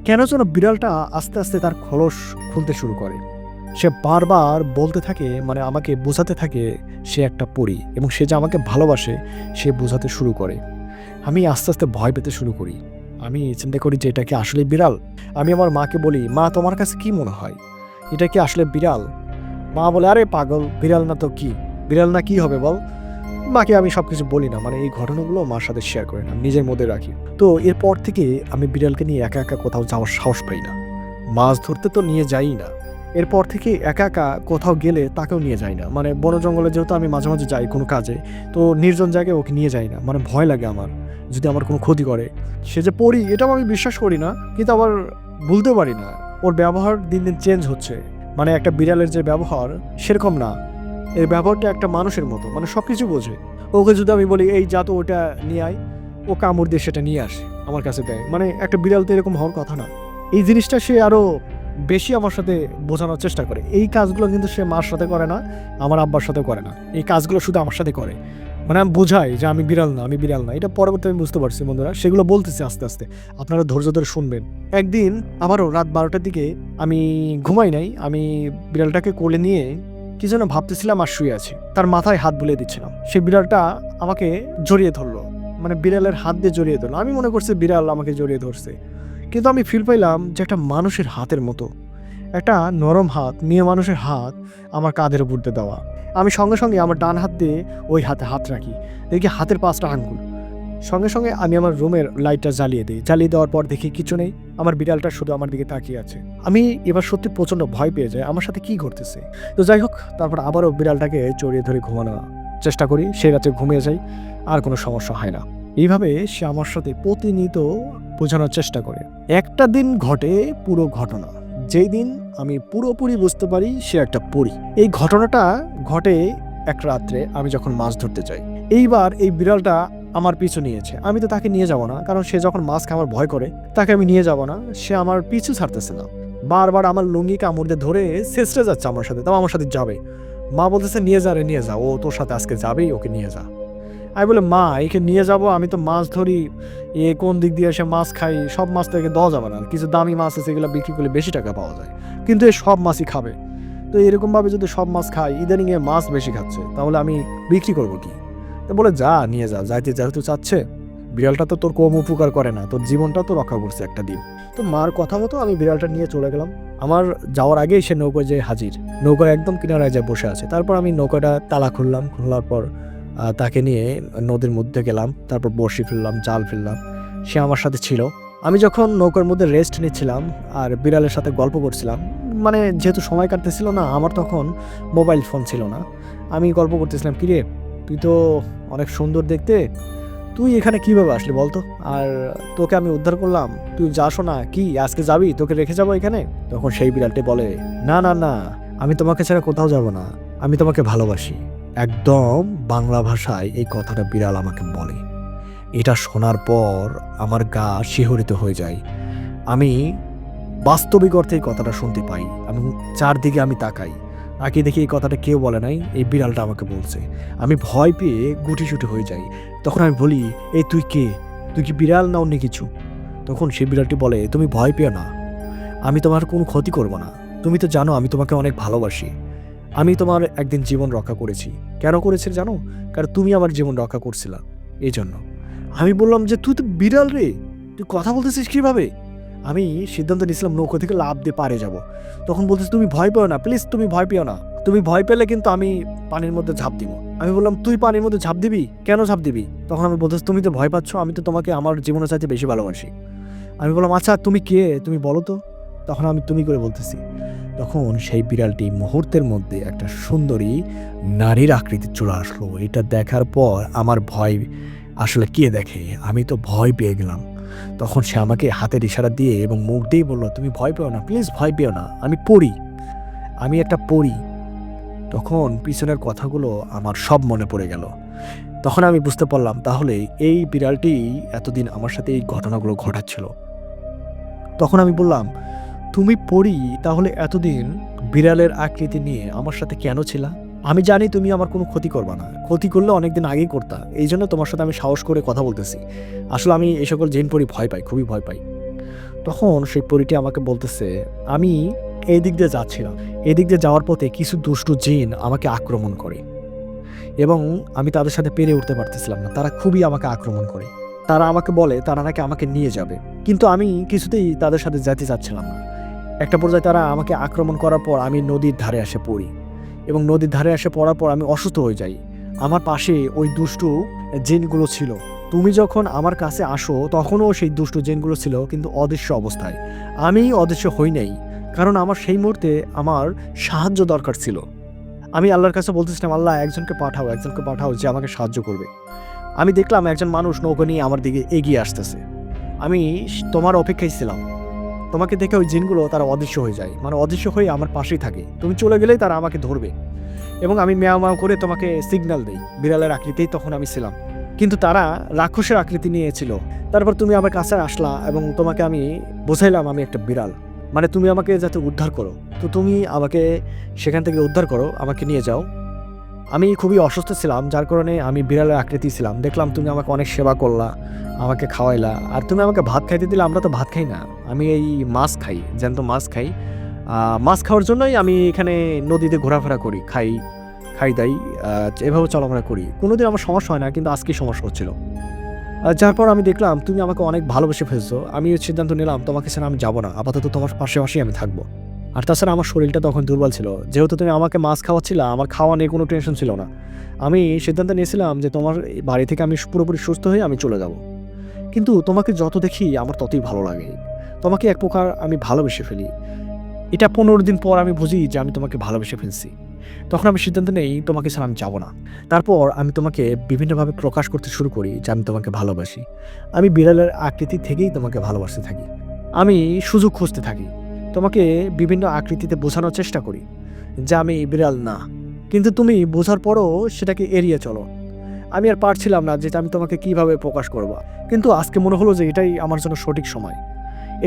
কেন যেন বিড়ালটা আস্তে আস্তে তার খোলস খুলতে শুরু করে। সে বারবার বলতে থাকে, মানে আমাকে বোঝাতে থাকে সে একটা পরী এবং সে যে আমাকে ভালোবাসে সে বোঝাতে শুরু করে। আমি আস্তে আস্তে ভয় পেতে শুরু করি। আমি চিন্তা করি যে এটা কি আসলে বিড়াল। আমি আমার মাকে বলি, মা তোমার কাছে কি মনে হয়, এটা কি আসলে বিড়াল? মা বলে, আরে পাগল, বিড়াল না তো কি, বিড়াল না কি হবে বল। মাকে আমি সবকিছু বলি না, মানে এই ঘটনাগুলো মার সাথে শেয়ার করি না, নিজের মধ্যে রাখি। তো এরপর থেকে আমি বিড়ালকে নিয়ে একা একা কোথাও যাওয়ার সাহস পাই না। মাছ ধরতে তো নিয়ে যাই না, এরপর থেকে একা একা কোথাও গেলে তাকেও নিয়ে যাই না। মানে বন জঙ্গলে যেহেতু আমি মাঝে মাঝে যাই কোনো কাজে, তো নির্জন জায়গায় ওকে নিয়ে যাই না, মানে ভয় লাগে আমার যদি আমার কোনো ক্ষতি করে। সে যে পড়ি এটাও আমি বিশ্বাস করি না, কিন্তু আবার বলতে পারি না। ওর ব্যবহার দিন দিন চেঞ্জ হচ্ছে, মানে একটা বিড়ালের যে ব্যবহার সেরকম না, এর ব্যবহারটা একটা মানুষের মতো, মানে সব কিছু বোঝে। ওকে যদি আমি বলি এই যা তো ওটা নিয়ে আয়, ও কামড় দিয়ে সেটা নিয়ে আসে আমার কাছে দেয়। মানে একটা বিড়াল তো এরকম হওয়ার কথা না। এই জিনিসটা সে আরও বেশি আমার সাথে বোঝানোর চেষ্টা করে। এই কাজগুলো কিন্তু সে মার সাথে করে না, আমার আব্বার সাথে করে না, এই কাজগুলো শুধু আমার সাথে করে। মানে আমি বোঝাই যে আমি বিড়াল না, আমি বিড়াল না। এটা পরবর্তী আমি বুঝতে পারছি বন্ধুরা, সেগুলো বলতেছি আস্তে আস্তে, আপনারা ধৈর্য ধরে শুনবেন। একদিন আবারও রাত 12টার দিকে আমি ঘুমাই নাই, আমি বিড়ালটাকে কোলে নিয়ে কি যেন ভাবতেছিলাম আর শুয়ে আছি, তার মাথায় হাত বুলিয়ে দিচ্ছিলাম। সেই বিড়ালটা আমাকে জড়িয়ে ধরলো, মানে বিড়ালের হাত দিয়ে জড়িয়ে ধরলো। আমি মনে করছি বিড়াল আমাকে জড়িয়ে ধরছে, কিন্তু আমি ফিল পাইলাম যে একটা মানুষের হাতের মতো একটা নরম হাত, মেয়ে মানুষের হাত আমার কাঁধের উপর দিয়ে দেওয়া। আমি সঙ্গে সঙ্গে আমার ডান হাত দিয়ে ওই হাতে হাত রাখি, দেখি হাতের 5টা আঙ্গুল। সঙ্গে সঙ্গে আমি আমার রুমের লাইটটা জ্বালিয়ে দিই। জ্বালিয়ে দেওয়ার পর দেখি কিছু নেই, আমার বিড়ালটা শুধু আমার দিকে তাকিয়ে আছে। আমি এবার সত্যি প্রচণ্ড ভয় পেয়ে যাই, আমার সাথে কি ঘটতেছে। তো যাই হোক, তারপর আবারও বিড়ালটাকে জড়িয়ে ধরে ঘুমানোর চেষ্টা করি। সেই রাতে ঘুমিয়ে যাই, আর কোনো সমস্যা হয় না। এইভাবে সে আমার সাথে প্রতিনিয়ত বোঝানোর চেষ্টা করে। একটা দিন ঘটে পুরো ঘটনা, যেই দিন আমি পুরোপুরি বুঝতে পারি সে একটা পরী। এই ঘটনাটা ঘটে এক রাত্রে আমি যখন মাছ ধরতে যাই। এইবার এই বিড়ালটা আমার পিছু নিয়েছে। আমি তো তাকে নিয়ে যাব না, কারণ সে যখন মাছ খাওয়ার ভয় করে তাকে আমি নিয়ে যাব না। সে আমার পিছু ছাড়তেছে না, বারবার আমার লুঙ্গি কামড় দিয়ে ধরে ছেঁচড়ে যাচ্ছে আমার সাথে, তাও আমার সাথে যাবে। মা বলতেছে নিয়ে যা রে, নিয়ে যা, ও তোর সাথে আজকে যাবেই, ওকে নিয়ে যা। আমি বলে মা একে নিয়ে যাব, আমি তো মাছ ধরি, এ কোন দিক দিয়ে এসে মাছ খাই, সব মাছ থেকে দেওয়া যাবে না, কিছু দামি মাছ আছে এগুলো বিক্রি করলে বেশি টাকা পাওয়া যায়, কিন্তু এ সব মাছই খাবে। তো এরকমভাবে যদি সব মাছ খাই, ইদানিং এ মাছ বেশি খাচ্ছে, তাহলে আমি বিক্রি করবো কি? তো বলে যা, নিয়ে যা, যাইতে যেহেতু চাচ্ছে, বিড়ালটা তো তোর কম উপকার করে না, তোর জীবনটা তো রক্ষা করছে একটা দিন। তো মার কথা মতো আমি বিড়ালটা নিয়ে চলে গেলাম। আমার যাওয়ার আগেই সে নৌকায় যে হাজির, নৌকার একদম কিনারায় যে বসে আছে। তারপর আমি নৌকাটা তালা খুললাম, খোলার পর তাকে নিয়ে নদীর মধ্যে গেলাম। তারপর বড়শি ফেললাম, জাল ফেললাম, সে আমার সাথে ছিল। আমি যখন নৌকার মধ্যে রেস্ট নিচ্ছিলাম আর বিড়ালের সাথে গল্প করছিলাম, মানে যেহেতু সময় কাটতেছিল না, আমার তখন মোবাইল ফোন ছিল না, আমি গল্প করতেছিলাম, কিরে তুই তো অনেক সুন্দর দেখতে, তুই এখানে কিভাবে আসলি বলতো, আর তোকে আমি উদ্ধার করলাম, তুই যাসো না কি, আজকে যাবি, তোকে রেখে যাবো এখানে? তখন সেই বিড়ালটি বলে, না না না, আমি তোমাকে ছাড়া কোথাও যাব না, আমি তোমাকে ভালোবাসি। একদম বাংলা ভাষায় এই কথাটা বিড়াল আমাকে বলে। এটা শোনার পর আমার গা শিহরিত হয়ে যায়। আমি বাস্তবিক অর্থে এই কথাটা শুনতে পাই। আমি চারদিকে আমি তাকাই, তাকিয়ে দেখি এই কথাটা কেউ বলে নাই, এই বিড়ালটা আমাকে বলছে। আমি ভয় পেয়ে গুটিসুটি হয়ে যাই। তখন আমি বলি, এই তুই কে, তুই কি বিড়াল না অন্য কিছু? তখন সেই বিড়ালটি বলে, তুমি ভয় পেও না, আমি তোমার কোনো ক্ষতি করব না, তুমি তো জানো আমি তোমাকে অনেক ভালোবাসি, আমি তোমার একদিন জীবন রক্ষা করেছি। কেন করেছি জানো? কারণ তুমি আমার জীবন রক্ষা করছিলা, এই জন্য। আমি বললাম যে তুই তো বিড়াল রে, তুই কথা বলতেছিস কিভাবে? আমি সিদ্ধান্ত নিয়েছিলাম নৌকো থেকে লাফ দিয়ে পারে যাব। তখন বলতেছি, তুমি ভয় পেও না প্লিজ, তুমি ভয় পেও না, তুমি ভয় পেলে কিন্তু আমি পানির মধ্যে ঝাঁপ দিব। আমি বললাম, তুই পানির মধ্যে ঝাঁপ দিবি? কেন ঝাঁপ দিবি? তখন আমি বলতেছি, তুমি তো ভয় পাচ্ছ, আমি তো তোমাকে আমার জীবনের চাইতে বেশি ভালোবাসি। আমি বললাম, আচ্ছা তুমি কে, তুমি বলো তো। তখন আমি তুমি করে বলতেছি। তখন সেই বিড়ালটি মুহূর্তের মধ্যে একটা সুন্দরী নারীর আকৃতি চলে আসলো। এটা দেখার পর আমার ভয় আসলে কে দেখে, আমি তো ভয় পেয়ে গেলাম। তখন সে আমাকে হাতের ইশারা দিয়ে এবং মুখ দিয়েই বললো, তুমি ভয় পেও না প্লিজ, ভয় পেও না, আমি পড়ি, আমি একটা পড়ি। তখন পিছনের কথাগুলো আমার সব মনে পড়ে গেল। তখন আমি বুঝতে পারলাম, তাহলে এই বিড়ালটি এতদিন আমার সাথে এই ঘটনাগুলো ঘটাচ্ছিল। তখন আমি বললাম, তুমি পড়ি, তাহলে এতদিন বিড়ালের আকৃতি নিয়ে আমার সাথে কেন ছিলা? আমি জানি তুমি আমার কোনো ক্ষতি করবা না, ক্ষতি করলে অনেকদিন আগেই করতা, এই জন্য তোমার সাথে আমি সাহস করে কথা বলতেছি। আসলে আমি এই সকল জিন পরি ভয় পাই, খুবই ভয় পাই। তখন সেই পরীটি আমাকে বলতেছে, আমি এই দিক দিয়ে যাচ্ছিলাম, এই দিক দিয়ে যাওয়ার পথে কিছু দুষ্টু জিন আমাকে আক্রমণ করে এবং আমি তাদের সাথে পেরে উঠতে পারতেছিলাম না, তারা খুবই আমাকে আক্রমণ করে। তারা আমাকে বলে তারা নাকি আমাকে নিয়ে যাবে, কিন্তু আমি কিছুতেই তাদের সাথে যেতে চাচ্ছিলাম না। একটা পর্যায়ে তারা আমাকে আক্রমণ করার পর আমি নদীর ধারে এসে পড়ি এবং নদীর ধারে এসে পড়ার পর আমি অসুস্থ হয়ে যাই। আমার পাশে ওই দুষ্টু জিনগুলো ছিল। তুমি যখন আমার কাছে আসো তখনও সেই দুষ্টু জিনগুলো ছিল, কিন্তু অদৃশ্য অবস্থায়। আমি অদৃশ্য হই নাই, কারণ আমার সেই মুহূর্তে আমার সাহায্য দরকার ছিল। আমি আল্লাহর কাছে বলতেছিলাম, আল্লাহ একজনকে পাঠাও, একজনকে পাঠাও যে আমাকে সাহায্য করবে। আমি দেখলাম একজন মানুষ নৌকা নিয়ে আমার দিকে এগিয়ে আসতেছে। আমি তোমার অপেক্ষায় ছিলাম। তোমাকে দেখে ওই জিনগুলো তারা অদৃশ্য হয়ে যায়, মানে অদৃশ্য হয়ে আমার পাশেই থাকে। তুমি চলে গেলেই তারা আমাকে ধরবে এবং আমি ম্যাও ম্যাও করে তোমাকে সিগন্যাল দেই। বিড়ালের আকৃতিই তখন আমি ছিলাম, কিন্তু তারা রাক্ষসের আকৃতি নিয়েছিল। তারপর তুমি আমার কাছে আসলা এবং তোমাকে আমি বোঝাইলাম আমি একটা বিড়াল, মানে তুমি আমাকে যাতে উদ্ধার করো। তো তুমি আমাকে সেখান থেকে উদ্ধার করো, আমাকে নিয়ে যাও। আমি খুবই অসুস্থ ছিলাম, যার কারণে আমি বিড়ালের আকৃতি ছিলাম। দেখলাম তুমি আমাকে অনেক সেবা করলা, আমাকে খাওয়াইলা, আর তুমি আমাকে ভাত খাইতে দিলে। আমরা তো ভাত খাই না, আমি এই মাছ খাই, জ্যান্ত মাছ খাই। মাছ খাওয়ার জন্যই আমি এখানে নদীতে ঘোরাফেরা করি, খাই খাই দাই, এভাবে চলাফেরা করি। কোনোদিন আমার সমস্যা হয় না, কিন্তু আজকে সমস্যা হচ্ছিল। যার পর আমি দেখলাম তুমি আমাকে অনেক ভালোবেসে ফেলছো। আমি সিদ্ধান্ত নিলাম তোমাকে ছাড়া আমি যাবো না, আপাতত তোমার পাশাপাশি আমি থাকবো। আর তাছাড়া আমার শরীরটা তখন দুর্বল ছিল। যেহেতু তুমি আমাকে মাছ খাওয়াচ্ছিলা, আমার খাওয়া নিয়ে কোনো টেনশন ছিল না। আমি সিদ্ধান্ত নিয়েছিলাম যে তোমার এই বাড়ি থেকে আমি পুরোপুরি সুস্থ হয়ে আমি চলে যাব। কিন্তু তোমাকে যত দেখি আমার ততই ভালো লাগে। তোমাকে এক প্রকার আমি ভালোবেসে ফেলি। এটা 15 দিন পর আমি বুঝি যে আমি তোমাকে ভালোবেসে ফেলছি। তখন আমি সিদ্ধান্ত নেই তোমাকে ছাড়া আমি যাব না। তারপর আমি তোমাকে বিভিন্নভাবে প্রকাশ করতে শুরু করি যে আমি তোমাকে ভালোবাসি। আমি বিড়ালের আকৃতি থেকেই তোমাকে ভালোবাসতে থাকি। আমি সুযোগ খুঁজতে থাকি। তোমাকে বিভিন্ন আকৃতিতে বোঝানোর চেষ্টা করি যে আমি বিড়াল না। কিন্তু তুমি বোঝার পরও সেটাকে এড়িয়ে চলো। আমি আর পারছিলাম না যে আমি তোমাকে কিভাবে প্রকাশ করব। কিন্তু আজকে মনে হলো যে এটাই আমার জন্য সঠিক সময়।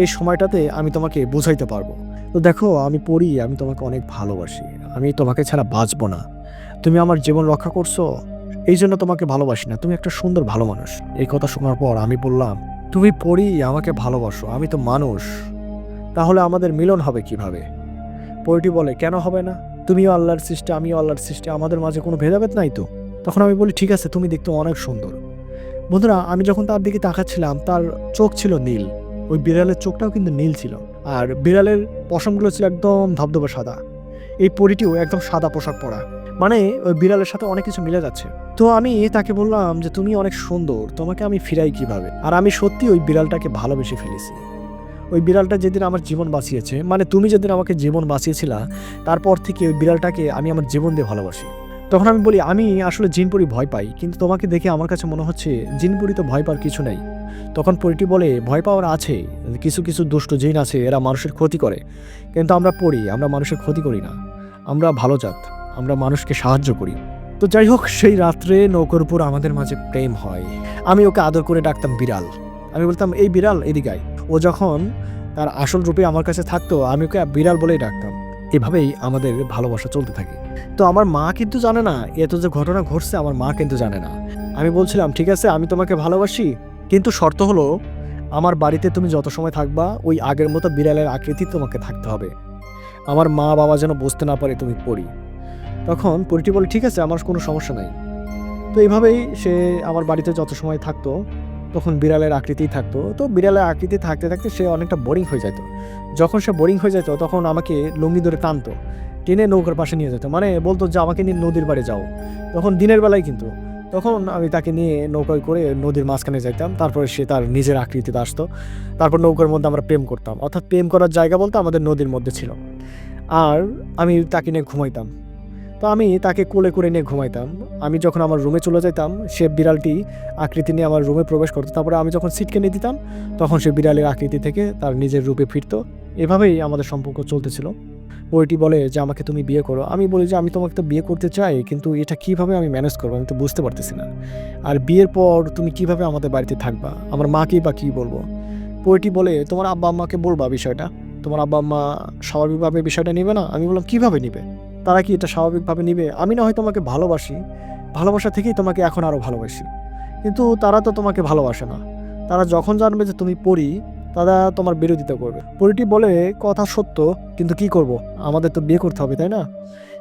এই সময়টাতে আমি তোমাকে বোঝাইতে পারবো। তো দেখো আমি পড়ি, আমি তোমাকে অনেক ভালোবাসি। আমি তোমাকে ছাড়া বাঁচবো না। তুমি আমার জীবন রক্ষা করছো, এই জন্য তোমাকে ভালোবাসি না। তুমি একটা সুন্দর ভালো মানুষ। এই কথা শোনার পর আমি বললাম, তুমি পড়ি আমাকে ভালোবাসো, আমি তো মানুষ, তাহলে আমাদের মিলন হবে কিভাবে? পরিটি বলে, কেন হবে না? তুমিও আল্লাহর সৃষ্টি, আমিও আল্লাহর সৃষ্টি, আমাদের মাঝে কোনো ভেদাভেদ নাই তো। তখন আমি বলি, ঠিক আছে, তুমি দেখতে অনেক সুন্দর। বন্ধুরা, আমি যখন তার দিকে তাকাচ্ছিলাম, তার চোখ ছিল নীল। ওই বিড়ালের চোখটাও কিন্তু নীল ছিল। আর বিড়ালের পশমগুলো ছিল একদম ধবধবে সাদা। এই পরিটিও একদম সাদা পোশাক পরা। মানে ওই বিড়ালের সাথে অনেক কিছু মিলে যাচ্ছে। তো আমি তাকে বললাম যে তুমি অনেক সুন্দর, তোমাকে আমি ফিরাই কিভাবে? আর আমি সত্যি ওই বিড়ালটাকে ভালোবেসে ফেলেছি। ওই বিড়ালটা যেদিন আমার জীবন বাঁচিয়েছে, মানে তুমি যেদিন আমাকে জীবন বাঁচিয়েছিলা, তারপর থেকে ওই বিড়ালটাকে আমি আমার জীবন দিয়ে ভালোবাসি। তখন আমি বলি, আমি আসলে জিনপরি ভয় পাই, কিন্তু তোমাকে দেখে আমার কাছে মনে হচ্ছে জিনপরি তো ভয় পাওয়ার কিছু নেই। তখন পরিটি বলে, ভয় পাওয়ার আছে, কিছু কিছু দুষ্ট জিন আছে, এরা মানুষের ক্ষতি করে। কিন্তু আমরা পড়ি, আমরা মানুষের ক্ষতি করি না। আমরা ভালো জাত, আমরা মানুষকে সাহায্য করি। তো যাই হোক, সেই রাত্রে নৌকার উপর আমাদের মাঝে প্রেম হয়। আমি ওকে আদর করে ডাকতাম বিড়াল। আমি বলতাম, এই বিড়াল এদিকে আয়। ও যখন তার আসল রূপে আমার কাছে থাকতো, আমি ওকে বিড়াল বলেই ডাকতাম। এভাবেই আমাদের ভালোবাসা চলতে থাকে। তো আমার মা কিন্তু জানে না এত যে ঘটনা ঘটছে, আমার মা কিন্তু জানে না। আমি বলছিলাম, ঠিক আছে, আমি তোমাকে ভালোবাসি, কিন্তু শর্ত হলো আমার বাড়িতে তুমি যত সময় থাকবা ওই আগের মতো বিড়ালের আকৃতি তোমাকে থাকতে হবে। আমার মা বাবা যেন বুঝতে না পারে তুমি পড়ি। তখন পরিটি বলে, ঠিক আছে, আমার কোনো সমস্যা নাই। তো এইভাবেই সে আমার বাড়িতে যত সময় থাকতো তখন বিড়ালের আকৃতিই থাকতো। তো বিড়ালের আকৃতি থাকতে থাকতে সে অনেকটা বোরিং হয়ে যেত। যখন সে বোরিং হয়ে যেত তখন আমাকে লুঙ্গি ধরে টানতো, টেনে নৌকার পাশে নিয়ে যেত। মানে বলতো যে আমাকে নিয়ে নদীর পাড়ে যাও। তখন দিনের বেলায় কিন্তু, তখন আমি তাকে নিয়ে নৌকায় করে নদীর মাঝখানে যাইতাম। তারপরে সে তার নিজের আকৃতিতে আসতো। তারপর নৌকার মধ্যে আমরা প্রেম করতাম, অর্থাৎ প্রেম করার জায়গা বলতে আমাদের নদীর মধ্যে ছিল। আর আমি তাকে নিয়ে ঘুমাইতাম। তো আমি তাকে কোলে করে নিয়ে ঘুমাইতাম। আমি যখন আমার রুমে চলে যেতাম, সে বিড়ালটি আকৃতি নিয়ে আমার রুমে প্রবেশ করতো। তারপরে আমি যখন সিটকে নিয়ে দিতাম, তখন সে বিড়ালের আকৃতি থেকে তার নিজের রূপে ফিরতো। এভাবেই আমাদের সম্পর্ক চলতেছিল। ওইটি বলে যে আমাকে তুমি বিয়ে করো। আমি বলি যে আমি তোমাকে তো বিয়ে করতে চাই, কিন্তু এটা কিভাবে আমি ম্যানেজ করবো আমি তো বুঝতে পারতেছি না। আর বিয়ের পর তুমি কিভাবে আমাদের বাড়িতে থাকবা, আমার মাকেই বা কী বলবো? পোয়েটি বলে, তোমার আব্বা আম্মাকে বলবা বিষয়টা। তোমার আব্বা আম্মা স্বাভাবিকভাবে বিষয়টা নিবে না? আমি বললাম, কিভাবে নিবে? তারা কি এটা স্বাভাবিকভাবে নিবে? আমি না হয় তোমাকে ভালোবাসি, ভালোবাসা থেকেই তোমাকে এখন আরও ভালোবাসি, কিন্তু তারা তো তোমাকে ভালোবাসে না। তারা যখন জানবে যে তুমি পড়ি, তারা তোমার বিরোধিতা করবে। পরিটি বলে, কথা সত্য, কিন্তু কি করব, আমাদের তো বিয়ে করতে হবে, তাই না?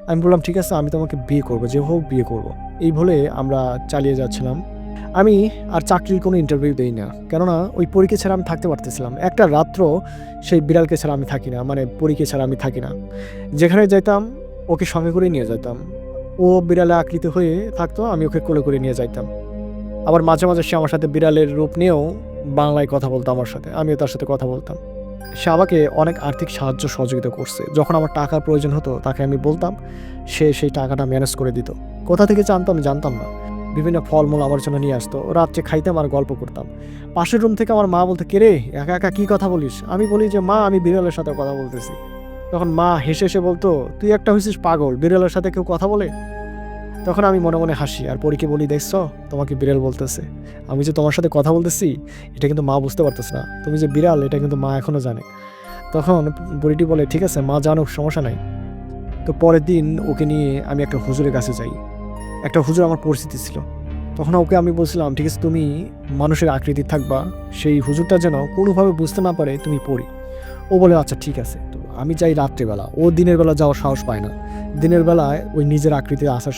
আমি বললাম, ঠিক আছে, আমি তোমাকে বিয়ে করব, যে হোক বিয়ে করব। এই বলে আমরা চালিয়ে যাচ্ছিলাম। আমি আর চাকরির কোনো ইন্টারভিউ দিই না, কেননা ওই পরীকে ছাড়া আমি থাকতে পারতেছিলাম। একটা রাত্র সেই বিড়ালকে ছাড়া আমি থাকি না, মানে পরীকে ছাড়া আমি থাকি না। যেখানে যাইতাম ওকে সঙ্গে করে নিয়ে যেতাম। ও বিড়ালে আকৃতি হয়ে থাকতো, আমি ওকে কোলে করে নিয়ে যাইতাম। আবার মাঝে মাঝে সে আমার সাথে বিড়ালের রূপ নিয়েও বাংলায় কথা বলতো আমার সাথে, আমিও তার সাথে কথা বলতাম। সে আমাকে অনেক আর্থিক সাহায্য সহযোগিতা করছে। যখন আমার টাকার প্রয়োজন হতো তাকে আমি বলতাম, সে সেই টাকাটা ম্যানেজ করে দিত। কোথা থেকে জানতো আমি জানতাম না। বিভিন্ন ফলমূল আমার জন্য নিয়ে আসতো। রাত্রে খাইতাম আর গল্প করতাম। পাশের রুম থেকে আমার মা বলতো, কে রে, একা একা কী কথা বলিস? আমি বলি যে, মা, আমি বিড়ালের সাথে কথা বলতেছি। তখন মা হেসে হেসে বলতো, তুই একটা হয়েছিস পাগল, বিড়ালের সাথে কেউ কথা বলে? তখন আমি মনে মনে হাসি আর পরীকে বলি, দেখছো, তোমাকে বিড়াল বলতেছে। আমি যে তোমার সাথে কথা বলতেছি এটা কিন্তু মা বুঝতে পারতেছে না, তুমি যে বিড়াল এটা কিন্তু মা এখনও জানে। তখন পরীটি বলে, ঠিক আছে মা, জানুক, সমস্যা নাই। তো পরের দিন ওকে নিয়ে আমি একটা হুজুরের কাছে যাই। একটা হুজুর আমার পরিচিতি ছিল। তখন ওকে আমি বলছিলাম, ঠিক আছে, তুমি মানুষের আকৃতি থাকবা, সেই হুজুরটা যেন কোনোভাবে বুঝতে না পারে তুমি পড়ি। ও বলে, আচ্ছা ঠিক আছে। তো আমি যাই রাত্রেবেলা, ও দিনের বেলা যাওয়ার সাহস পায় না। দিনের বেলায় ওই নিজের আকৃতিতে আসার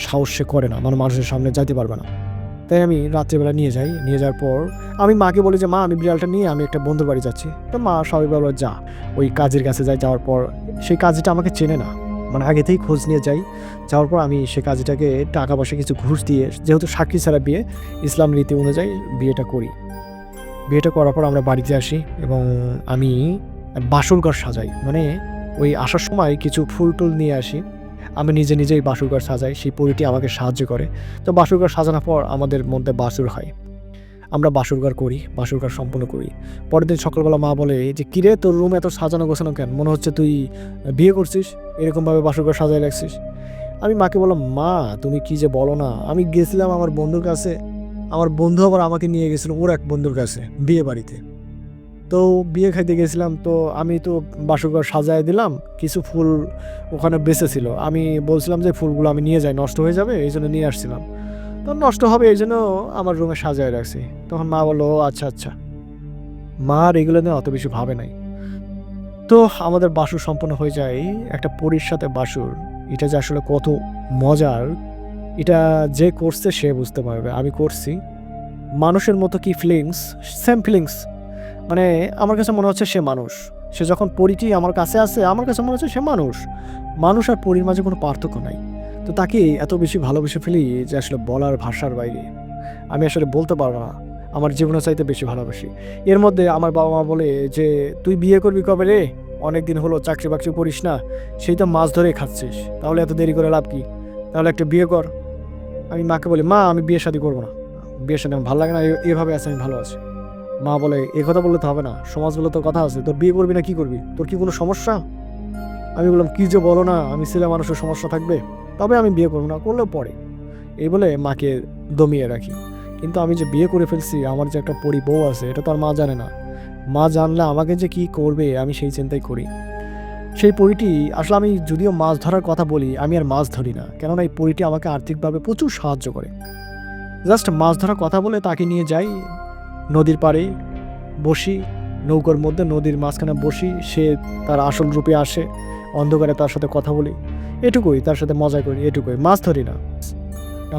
সাহস সে করে না, মানে মানুষের সামনে যাইতে পারবে না। তাই আমি রাত্রিবেলা নিয়ে যাই। নিয়ে যাওয়ার পর আমি মাকে বলি যে, মা আমি বিড়ালটা নিয়ে আমি একটা বন্ধুর বাড়ি যাচ্ছি। তো মা স্বাভাবিকভাবে যা, ওই কাজের কাছে যায়। যাওয়ার পর সেই কাজীটা আমাকে চেনে না, মানে আগে থেকেই খোঁজ নিয়ে যাই। যাওয়ার পর আমি সে কাজীটাকে টাকা পয়সা কিছু ঘুষ দিয়ে, যেহেতু সাক্ষী ছাড়া বিয়ে, ইসলাম রীতি অনুযায়ী বিয়েটা করি। বিয়েটা করার পর আমরা বাড়িতে আসি এবং আমি বাসর ঘর সাজাই। মানে ওই আসার সময় কিছু ফুল টুল নিয়ে আসি, আমি নিজে নিজেই বাসর ঘর সাজাই। সেই পরীটি আমাকে সাহায্য করে। তো বাসর ঘর সাজানোর পর আমাদের মধ্যে বাসর হয়, আমরা বাসর ঘর করি, বাসর ঘর সম্পূর্ণ করি। পরের দিন সকালবেলা মা বলে যে, কিরে তোর রুম এত সাজানো গোছানো কেন, মনে হচ্ছে তুই বিয়ে করছিস, এরকমভাবে বাসর ঘর সাজাই রাখছিস। আমি মাকে বললাম, মা তুমি কি যে বলো না, আমি গেছিলাম আমার বন্ধুর কাছে, আমার বন্ধু আবার আমাকে নিয়ে গেছিল ওর এক বন্ধুর কাছে বিয়ে বাড়িতে। তো বিয়ে খাইতে গেছিলাম, তো আমি তো বাসরঘর সাজায় দিলাম, কিছু ফুল ওখানে বেঁচেছিল, আমি বলছিলাম যে ফুলগুলো আমি নিয়ে যাই, নষ্ট হয়ে যাবে, এই জন্য নিয়ে আসছিলাম। তো নষ্ট হবে এই জন্য আমার রুমে সাজায় রাখছি। তখন মা বললো, ও আচ্ছা আচ্ছা। মা আর এগুলো নিয়ে অত বেশি ভাবে নাই। তো আমাদের বাসর সম্পন্ন হয়ে যায়, একটা পরীর সাথে বাসর। এটা যে আসলে কত মজার, এটা যে করছে সে বুঝতে পারবে। আমি করছি, মানুষের মতো কি ফিলিংস, সেম ফিলিংস। মানে আমার কাছে মনে হচ্ছে সে মানুষ। সে যখন পরীটি আমার কাছে আসে, আমার কাছে মনে হচ্ছে সে মানুষ। মানুষ আর পরীর মাঝে কোনো পার্থক্য নাই। তো তাকে এত বেশি ভালোবেসে ফেলি যে আসলে বলার ভাষার বাইরে। আমি আসলে বলতে পারবো না, আমার জীবনের চাইতে বেশি ভালোবাসি। এর মধ্যে আমার বাবা মা বলে যে, তুই বিয়ে করবি কবে রে, অনেক দিন হলো চাকরি বাকরি করিস না, সেই তো মাছ ধরে খাচ্ছিস, তাহলে এত দেরি করে লাভ কি, তাহলে একটা বিয়ে কর। আমি মাকে বলি, মা আমি বিয়ে শাদী করবো না, বিয়ে শাদী আমার ভালো লাগে না, এভাবে আছে আমি ভালো আছি। মা বলে, এ কথা বললে তো হবে না, সমাজ বলে তো কথা আছে, তোর বিয়ে করবি না কি করবি, তোর কি কোনো সমস্যা? আমি বললাম, কি যে বলো না, আমি ছেলে মানুষের সমস্যা থাকবে, তবে আমি বিয়ে করবো না, করলেও পরে। এই বলে মাকে দমিয়ে রাখি। কিন্তু আমি যে বিয়ে করে ফেলছি, আমার যে একটা পরি বউ আছে, এটা তো আর মা জানে না। মা জানলে আমাকে যে কি করবে আমি সেই চিন্তাই করি। সেই পরিটি আসলে, আমি যদিও মাছ ধরার কথা বলি, আমি আর মাছ ধরি না, কেননা এই পরিটি আমাকে আর্থিকভাবে প্রচুর সাহায্য করে। জাস্ট মাছ ধরার কথা বলে তাকে নিয়ে যাই, নদীর পাড়ে বসি, নৌকার মধ্যে নদীর মাঝখানে বসি, সে তার আসল রূপে আসে, অন্ধকারে তার সাথে কথা বলি, এটুকুই, তার সাথে মজা করি, এটুকুই, মাছ ধরি না।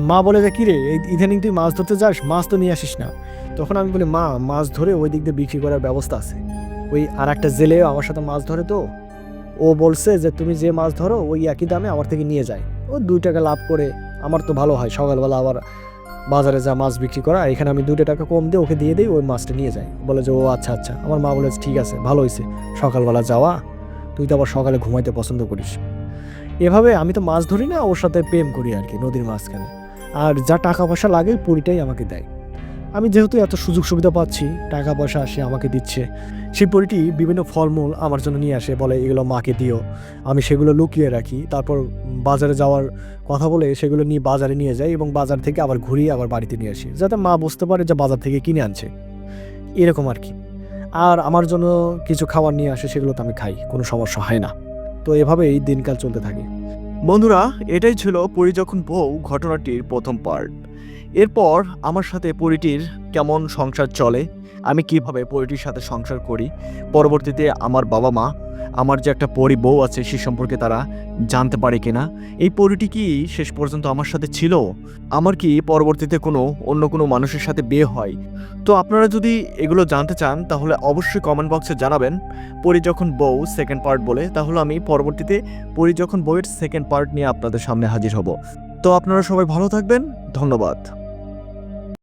মা বলে যে, কিরে এই ইদানিং তুই মাছ ধরতে যাস, মাছ তো নিয়ে আসিস না। তখন আমি বলি, মা মাছ ধরে ওই দিক দিয়ে বিক্রি করার ব্যবস্থা আছে, ওই আর একটা জেলে আমার সাথে মাছ ধরে, তো ও বলছে যে তুমি যে মাছ ধরো ওই একই দামে আমার থেকে নিয়ে যায়, ও 2 টাকা লাভ করে, আমার তো ভালো হয়। সকালবেলা আবার বাজারে যা মাছ বিক্রি করা, এখানে আমি 2 টাকা কম দিয়ে ওকে দিয়ে দিই, ওই মাছটা নিয়ে যায়। বলে যে, ও আচ্ছা আচ্ছা। আমার মা বলে, ঠিক আছে ভালো হয়েছে, সকালবেলা যাওয়া, তুই তো আবার সকালে ঘুমাইতে পছন্দ করিস। এভাবে আমি তো মাছ ধরি না, ওর সাথে প্রেম করি আর কি, নদীর মাঝখানে। আর যা টাকা পয়সা লাগে পরিটাই আমাকে দেয়। আমি যেহেতু এত সুযোগ সুবিধা পাচ্ছি, টাকা পয়সা আসে আমাকে দিচ্ছে, সেই পরিটি বিভিন্ন ফলমূল আমার জন্য নিয়ে আসে, বলে এগুলো মাকে দিও। আমি সেগুলো লুকিয়ে রাখি, তারপর বাজারে যাওয়ার কথা বলে সেগুলো নিয়ে বাজারে নিয়ে যাই এবং বাজার থেকে আবার ঘুরিয়ে আবার বাড়িতে নিয়ে আসি, যাতে মা বুঝতে পারে যে বাজার থেকে কিনে আনছে, এরকম আর কি। আর আমার জন্য কিছু খাবার নিয়ে আসে, সেগুলো তো আমি খাই, কোনো সমস্যা হয় না। তো এভাবেই দিনকাল চলতে থাকে। বন্ধুরা, এটাই ছিল পরি যখন বউ ঘটনাটির প্রথম পার্ট। এরপর আমার সাথে পরিটির কেমন সংসার চলে, আমি কিভাবে পরিটির সাথে সংসার করি, পরবর্তীতে আমার বাবা মা আমার যে একটা পরি বউ আছে সে সম্পর্কে তারা জানতে পারে কিনা, এই পরিটি কি শেষ পর্যন্ত আমার সাথে ছিল, আমার কি পরবর্তীতে অন্য কোনো মানুষের সাথে বিয়ে হয়। তো আপনারা যদি এগুলো জানতে চান তাহলে অবশ্যই কমেন্ট বক্সে জানাবেন পরি যখন বউ সেকেন্ড পার্ট বলে, তাহলে আমি পরবর্তীতে পরি যখন বউয়ের সেকেন্ড পার্ট নিয়ে আপনাদের সামনে হাজির হব। তো আপনারা সবাই ভালো থাকবেন, ধন্যবাদ।